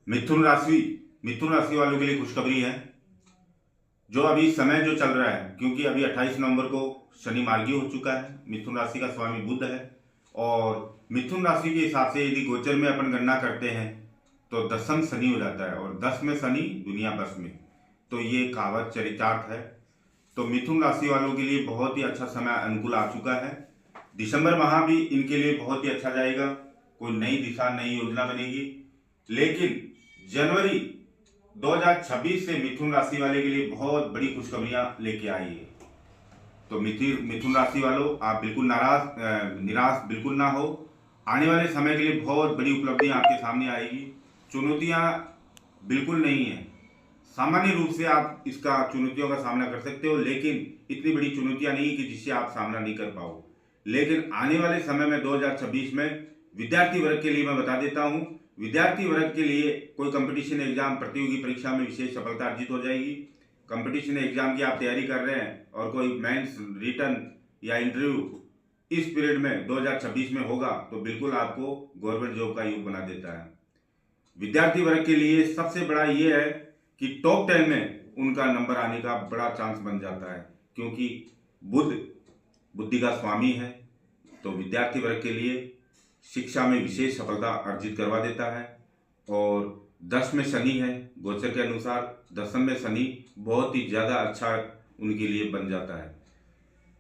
मिथुन राशि मिथुन राशि वालों के लिए खुशखबरी है। जो अभी समय जो चल रहा है, क्योंकि अभी 28 नवंबर को शनि मार्गी हो चुका है। मिथुन राशि का स्वामी बुध है और मिथुन राशि के हिसाब से यदि गोचर में अपन गणना करते हैं तो दसम शनि हो जाता है और 10 में शनि दुनिया बस में। तो ये कहावत चरितार्थ है। तो मिथुन राशि वालों के लिए बहुत ही अच्छा समय अनुकूल आ चुका है। दिसंबर माह भी इनके लिए बहुत ही अच्छा जाएगा। कोई नई दिशा नई योजना बनेगी। लेकिन जनवरी 2026 से मिथुन राशि वाले के लिए बहुत बड़ी खुशखबरियां लेके आई है। तो मिथुन राशि वालों, आप बिल्कुल निराश बिल्कुल ना हो। आने वाले समय के लिए बहुत बड़ी उपलब्धियां आपके सामने आएगी। चुनौतियां बिल्कुल नहीं है। सामान्य रूप से आप इसका चुनौतियों का सामना कर सकते हो, लेकिन इतनी बड़ी चुनौतियां नहीं कि जिससे आप सामना नहीं कर पाओ। लेकिन आने वाले समय में 2026 में विद्यार्थी वर्ग के लिए मैं बता देता हूं, विद्यार्थी वर्ग के लिए कोई कंपटीशन एग्जाम प्रतियोगी परीक्षा में विशेष सफलता अर्जित हो जाएगी। कंपटीशन एग्जाम की आप तैयारी कर रहे हैं और कोई मेंस रिटर्न या इंटरव्यू इस पीरियड में 2026 में होगा तो बिल्कुल आपको गवर्नमेंट जॉब का योग बना देता है। विद्यार्थी वर्ग के लिए सबसे बड़ा ये है कि टॉप 10 में उनका नंबर आने का बड़ा चांस बन जाता है, क्योंकि बुध बुद्धि का स्वामी है। तो विद्यार्थी वर्ग के लिए शिक्षा में विशेष सफलता अर्जित करवा देता है। और 10 में शनि है, गोचर के अनुसार 10 में शनि बहुत ही ज़्यादा अच्छा उनके लिए बन जाता है।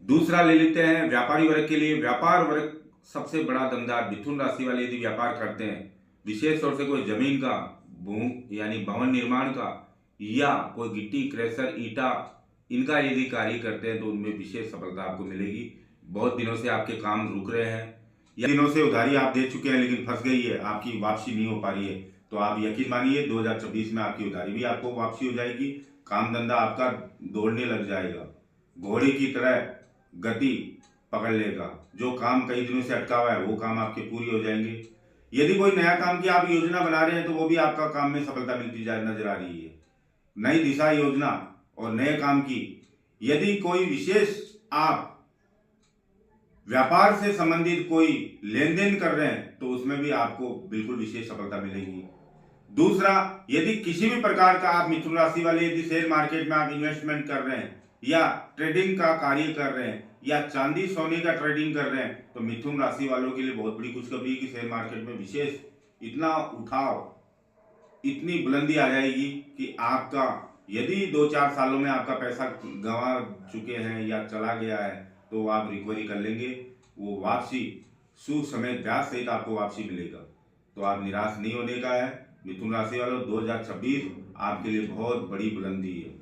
दूसरा ले लेते हैं व्यापारी वर्ग के लिए। व्यापार वर्ग सबसे बड़ा दमदार। मिथुन राशि वाले यदि व्यापार करते हैं, विशेष तौर से कोई जमीन का, भूमि यानी भवन निर्माण का, या कोई गिट्टी क्रेशर ईटा इनका यदि कार्य करते हैं तो उनमें विशेष सफलता आपको मिलेगी। बहुत दिनों से आपके काम रुक रहे हैं या दिनों से उधारी आप दे चुके हैं लेकिन फंस गई है, आपकी वापसी नहीं हो पा रही है, तो आप यकीन मानिए 2026 में आपकी उधारी भी आपको वापसी हो जाएगी। काम धंधा आपका दौड़ने लग जाएगा, घोड़े की तरह गति पकड़ लेगा। जो काम कई दिनों से अटका हुआ है वो काम आपके पूरी हो जाएंगे। यदि कोई नया काम की आप योजना बना रहे हैं तो वो भी आपका काम में सफलता मिलती जाए नजर आ रही है। नई दिशा योजना और नए काम की यदि कोई विशेष आप व्यापार से संबंधित कोई लेन देन कर रहे हैं तो उसमें भी आपको बिल्कुल विशेष सफलता मिलेगी। दूसरा, यदि किसी भी प्रकार का आप मिथुन राशि वाले यदि शेयर मार्केट में आप इन्वेस्टमेंट कर रहे हैं या ट्रेडिंग का कार्य कर रहे हैं या चांदी सोने का ट्रेडिंग कर रहे हैं तो मिथुन राशि वालों के लिए बहुत बड़ी खुशखबरी है कि शेयर मार्केट में विशेष इतना उठाव, इतनी बुलंदी आ जाएगी कि आपका यदि 2-4 सालों में आपका पैसा गंवा चुके हैं या चला गया है तो आप रिकवरी कर लेंगे। वो वापसी शुभ समय ब्याज सहित आपको वापसी मिलेगा। तो आप निराश नहीं होने का है। मिथुन राशि वालों, 2026 आपके लिए बहुत बड़ी बुलंदी है।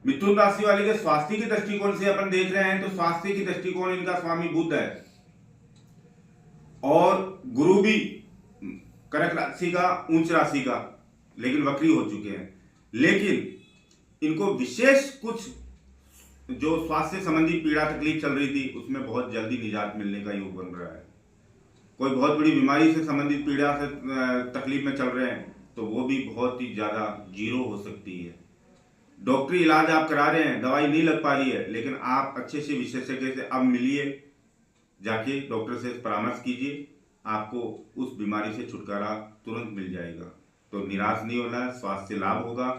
मिथुन राशि वाले के स्वास्थ्य के दृष्टिकोण से अपन देख रहे हैं तो स्वास्थ्य की दृष्टिकोण इनका स्वामी बुध है और गुरु भी कर्क राशि का, उच्च राशि का, लेकिन वक्री हो चुके हैं। लेकिन इनको विशेष कुछ जो स्वास्थ्य संबंधी पीड़ा तकलीफ चल रही थी उसमें बहुत जल्दी निजात मिलने का योग बन रहा है। कोई बहुत बड़ी बीमारी से संबंधित पीड़ा से तकलीफ में चल रहे हैं तो वो भी बहुत ही ज्यादा जीरो हो सकती है। डॉक्टरी इलाज आप करा रहे हैं, दवाई नहीं लग पा रही है, लेकिन आप अच्छे से विशेषज्ञ से अब मिलिए, जाके डॉक्टर से परामर्श कीजिए, आपको उस बीमारी से छुटकारा तुरंत मिल जाएगा। तो निराश नहीं होना है, स्वास्थ्य लाभ होगा।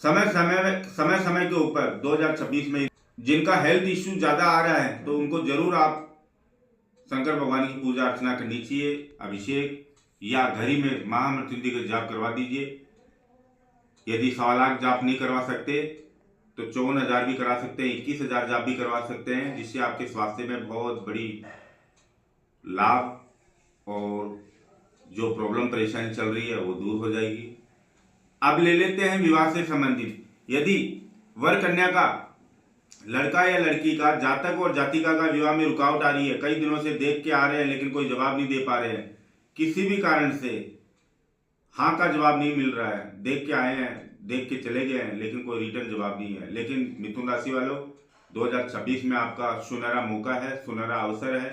समय समय के ऊपर 2026 में जिनका हेल्थ इश्यू ज्यादा आ रहा है तो उनको जरूर आप शंकर भगवान की पूजा अर्चना करनी चाहिए, अभिषेक, या घर ही में महामृत्युंजय का जाप करवा दीजिए। यदि 1.25 लाख जाप नहीं करवा सकते तो 54,000 भी करा सकते हैं, 21,000 जाप भी करवा सकते हैं, जिससे आपके स्वास्थ्य में बहुत बड़ी लाभ और जो प्रॉब्लम परेशानी चल रही है वो दूर हो जाएगी। अब ले लेते हैं विवाह से संबंधित। यदि वर कन्या का, लड़का या लड़की का, जातक और जातिका का विवाह में रुकावट आ रही है, कई दिनों से देख के आ रहे हैं लेकिन कोई जवाब नहीं दे पा रहे हैं, किसी भी कारण से हाँ का जवाब नहीं मिल रहा है, देख के आए हैं, देख के चले गए हैं लेकिन कोई रिटर्न जवाब नहीं है। लेकिन मिथुन राशि वालों, 2026 में आपका सुनहरा मौका है, सुनहरा अवसर है,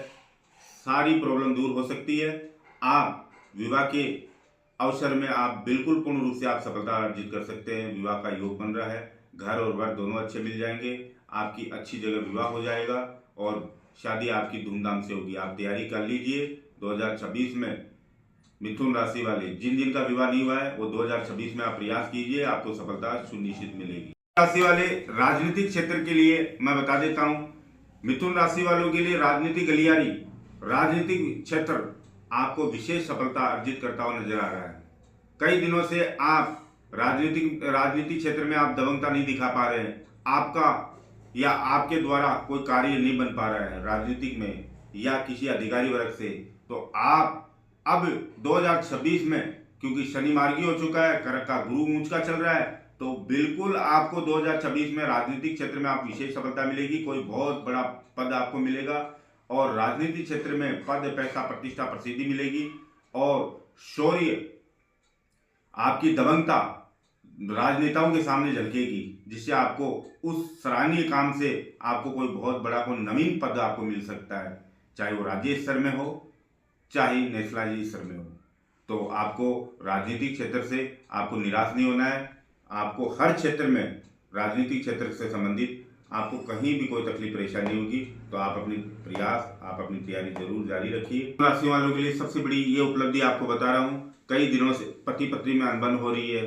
सारी प्रॉब्लम दूर हो सकती है। आप विवाह के अवसर में आप बिल्कुल पूर्ण रूप से आप सफलता अर्जित कर सकते हैं। विवाह का योग बन रहा है, घर और वर दोनों अच्छे मिल जाएंगे, आपकी अच्छी जगह विवाह हो जाएगा और शादी आपकी धूमधाम से होगी। आप तैयारी कर लीजिए 2026 में मिथुन राशि वाले जिन जिनका विवाह नहीं हुआ है वो 2026 में आप प्रयास कीजिए, आपको सफलता सुनिश्चित मिलेगी। राशि वाले राजनीतिक क्षेत्र के लिए मैं बता देता हूं, मिथुन राशि वालों के लिए राजनीतिक गलियारी, राजनीतिक क्षेत्र आपको विशेष सफलता अर्जित करता हुआ नजर आ रहा है। कई दिनों से आप राजनीतिक क्षेत्र में आप दबंगता नहीं दिखा पा रहे हैं, आपका या आपके द्वारा कोई कार्य नहीं बन पा रहा है राजनीतिक में या किसी अधिकारी वर्ग से, तो आप अब 2026 में, क्योंकि शनि मार्गी हो चुका है, करक का गुरु ऊंच का चल रहा है, तो बिल्कुल आपको 2026 में राजनीतिक क्षेत्र में आप विशेष सफलता मिलेगी। कोई बहुत बड़ा पद आपको मिलेगा और राजनीतिक क्षेत्र में पद, पैसा, प्रतिष्ठा, प्रसिद्धि मिलेगी और शौर्य, आपकी दबंगता राजनेताओं के सामने झलकेगी, जिससे आपको उस सराहनीय काम से आपको कोई बहुत बड़ा कोई नवीन पद आपको मिल सकता है, चाहे वो राज्य स्तर में हो चाहे नेशनल स्तर में हो। तो आपको राजनीतिक क्षेत्र से आपको निराश नहीं होना है। आपको हर क्षेत्र में राजनीतिक क्षेत्र से संबंधित आपको कहीं भी कोई तकलीफ परेशानी होगी, तो आप अपनी प्रयास, आप अपनी तैयारी जरूर जारी रखिए। राशि वालों के लिए सबसे बड़ी ये उपलब्धि आपको बता रहा हूँ, कई दिनों से पति पत्नी में अनबन हो रही है,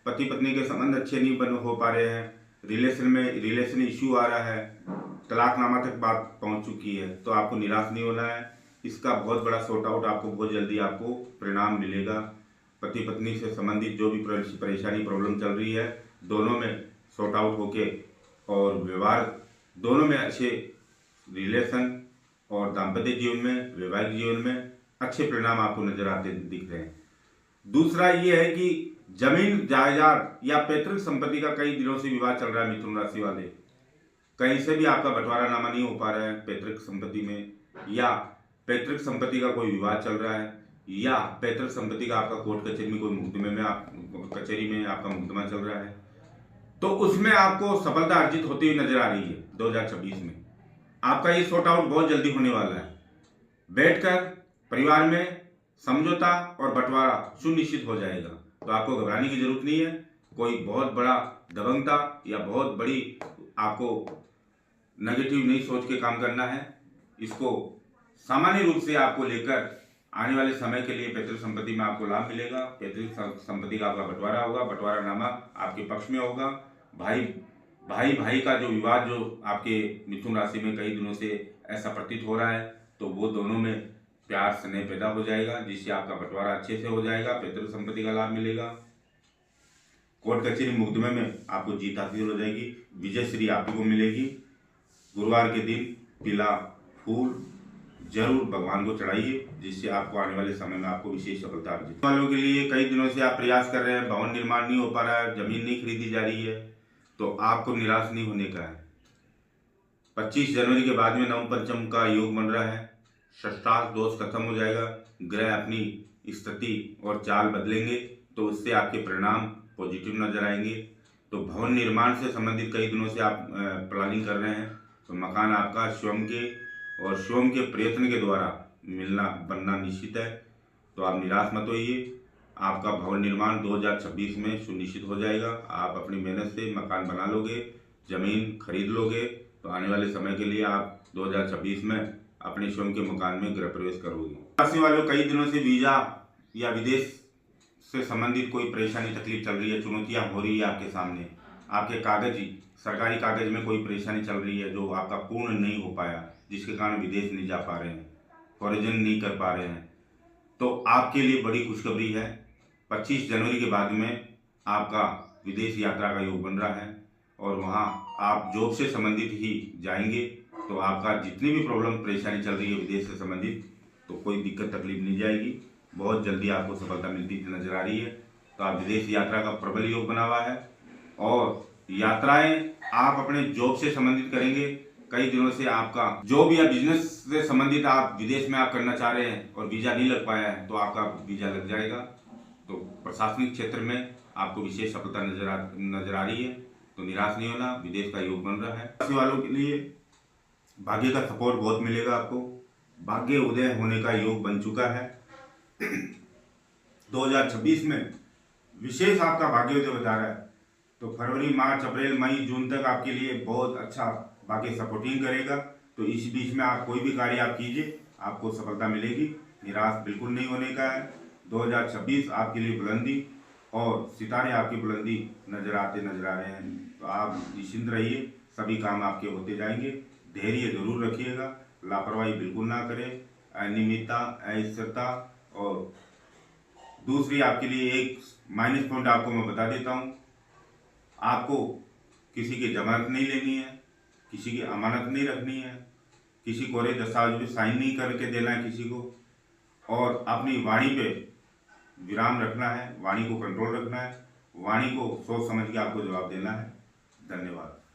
पति पत्नी के संबंध अच्छे नहीं बन हो पा रहे हैं, रिलेशन इश्यू आ रहा है, तलाकनामा तक बात पहुंच चुकी है, तो आपको निराश नहीं होना है। इसका बहुत बड़ा सॉर्ट आउट आपको बहुत जल्दी आपको परिणाम मिलेगा। पति पत्नी से संबंधित जो भी परेशानी प्रॉब्लम चल रही है, दोनों में सॉर्ट आउट होके और व्यवहार दोनों में अच्छे रिलेशन और दाम्पत्य जीवन में, वैवाहिक जीवन में अच्छे परिणाम आपको नजर आते दिख रहे हैं। दूसरा ये है कि जमीन जायदाद या पैतृक संपत्ति का कई दिनों से विवाद चल रहा है मिथुन राशि वाले, कहीं से भी आपका बंटवारा नामा नहीं हो पा रहा है पैतृक संपत्ति में, या पैतृक संपत्ति का कोई विवाद चल रहा है, या पैतृक संपत्ति का आपका कोर्ट कचहरी में कोई मुकदमे में कचहरी में आपका मुकदमा चल रहा है, तो उसमें आपको सफलता अर्जित होती हुई नजर आ रही है। 2026 में आपका ये सॉर्ट आउट बहुत जल्दी होने वाला है। बैठकर परिवार में समझौता और बंटवारा सुनिश्चित हो जाएगा, तो आपको घबराने की जरूरत नहीं है। कोई बहुत बड़ा दबंगता या बहुत बड़ी आपको नेगेटिव नहीं सोच के काम करना है। इसको सामान्य रूप से आपको लेकर आने वाले समय के लिए पैतृक संपत्ति में आपको लाभ मिलेगा। पैतृक संपत्ति का आपका बंटवारा होगा, बंटवारा नामा आपके पक्ष में होगा। भाई का जो विवाद जो आपके मिथुन राशि में कई दिनों से ऐसा प्रतीत हो रहा है, तो वो दोनों में प्यार स्नेह पैदा हो जाएगा, जिससे आपका बंटवारा अच्छे से हो जाएगा, पैतृक संपत्ति का लाभ मिलेगा। कोर्ट कचहरी मुकदमे में आपको जीत हासिल हो जाएगी, विजय श्री आपको मिलेगी। गुरुवार के दिन पीला फूल जरूर भगवान को चढ़ाइए, जिससे आपको आने वाले समय में आपको विशेष सफलता अर्जित। वालों के लिए कई दिनों से आप प्रयास कर रहे हैं, भवन निर्माण नहीं हो पा रहा है, जमीन नहीं खरीदी जा रही है, तो आपको निराश नहीं होने का है। 25 जनवरी के बाद में नवम पंचम का योग बन रहा है, षष्ठांश दोष खत्म हो जाएगा, ग्रह अपनी स्थिति और चाल बदलेंगे, तो उससे आपके परिणाम पॉजिटिव नजर आएंगे। तो भवन निर्माण से संबंधित कई दिनों से आप प्लानिंग कर रहे हैं, तो मकान आपका स्वयं के प्रयत्न के द्वारा बनना निश्चित है, तो आप निराश मत होइए। आपका भवन निर्माण 2026 में सुनिश्चित हो जाएगा। आप अपनी मेहनत से मकान बना लोगे, जमीन खरीद लोगे, तो आने वाले समय के लिए आप 2026 में अपने स्वयं के मकान में गृह प्रवेश करोगे। राशि वालों, कई दिनों से वीजा या विदेश से संबंधित कोई परेशानी तकलीफ चल रही है, चुनौतियां हो रही है आपके सामने, आपके सरकारी कागज में कोई परेशानी चल रही है जो आपका पूर्ण नहीं हो पाया, जिसके कारण विदेश नहीं जा पा रहे हैं, फॉरेन नहीं कर पा रहे हैं, तो आपके लिए बड़ी खुशखबरी है। 25 जनवरी के बाद में आपका विदेश यात्रा का योग बन रहा है और वहाँ आप जॉब से संबंधित ही जाएंगे, तो आपका जितनी भी प्रॉब्लम परेशानी चल रही है विदेश से संबंधित, तो कोई दिक्कत तकलीफ नहीं जाएगी, बहुत जल्दी आपको सफलता मिलती नजर आ रही है। तो आप विदेश यात्रा का प्रबल योग बना हुआ है और यात्राएं आप अपने जॉब से संबंधित करेंगे। कई दिनों से आपका जॉब या बिजनेस से संबंधित आप विदेश में आप करना चाह रहे हैं और वीजा नहीं लग पाया है, तो आपका वीजा लग जाएगा। तो प्रशासनिक क्षेत्र में आपको विशेष सफलता नजर आ रही है, तो निराश नहीं होना, विदेश का योग बन रहा है। राशि वालों के लिए भाग्य का सपोर्ट बहुत मिलेगा आपको, भाग्य उदय होने का योग बन चुका है। 2026 में विशेष आपका भाग्योदय बता रहा है, तो फरवरी, मार्च, अप्रैल, मई, जून तक आपके लिए बहुत अच्छा भाग्य सपोर्टिंग करेगा। तो इस बीच में आप कोई भी कार्य आप कीजिए, आपको सफलता मिलेगी, निराश बिल्कुल नहीं होने का है। 2026 आपके लिए बुलंदी और सितारे आपकी बुलंदी नजर आ रहे हैं। तो आप निश्चिंत रहिए, सभी काम आपके होते जाएंगे। धैर्य जरूर रखिएगा, लापरवाही बिल्कुल ना करें, अनियमितता, अस्थिरता। और दूसरी आपके लिए एक माइनस पॉइंट आपको मैं बता देता हूँ, आपको किसी की जमानत नहीं लेनी है, किसी की अमानत नहीं रखनी है, किसी कोरे दस्तावेज पे साइन नहीं करके देना है किसी को, और अपनी वाणी पे विराम रखना है, वाणी को कंट्रोल रखना है, वाणी को सोच समझ के आपको जवाब देना है। धन्यवाद।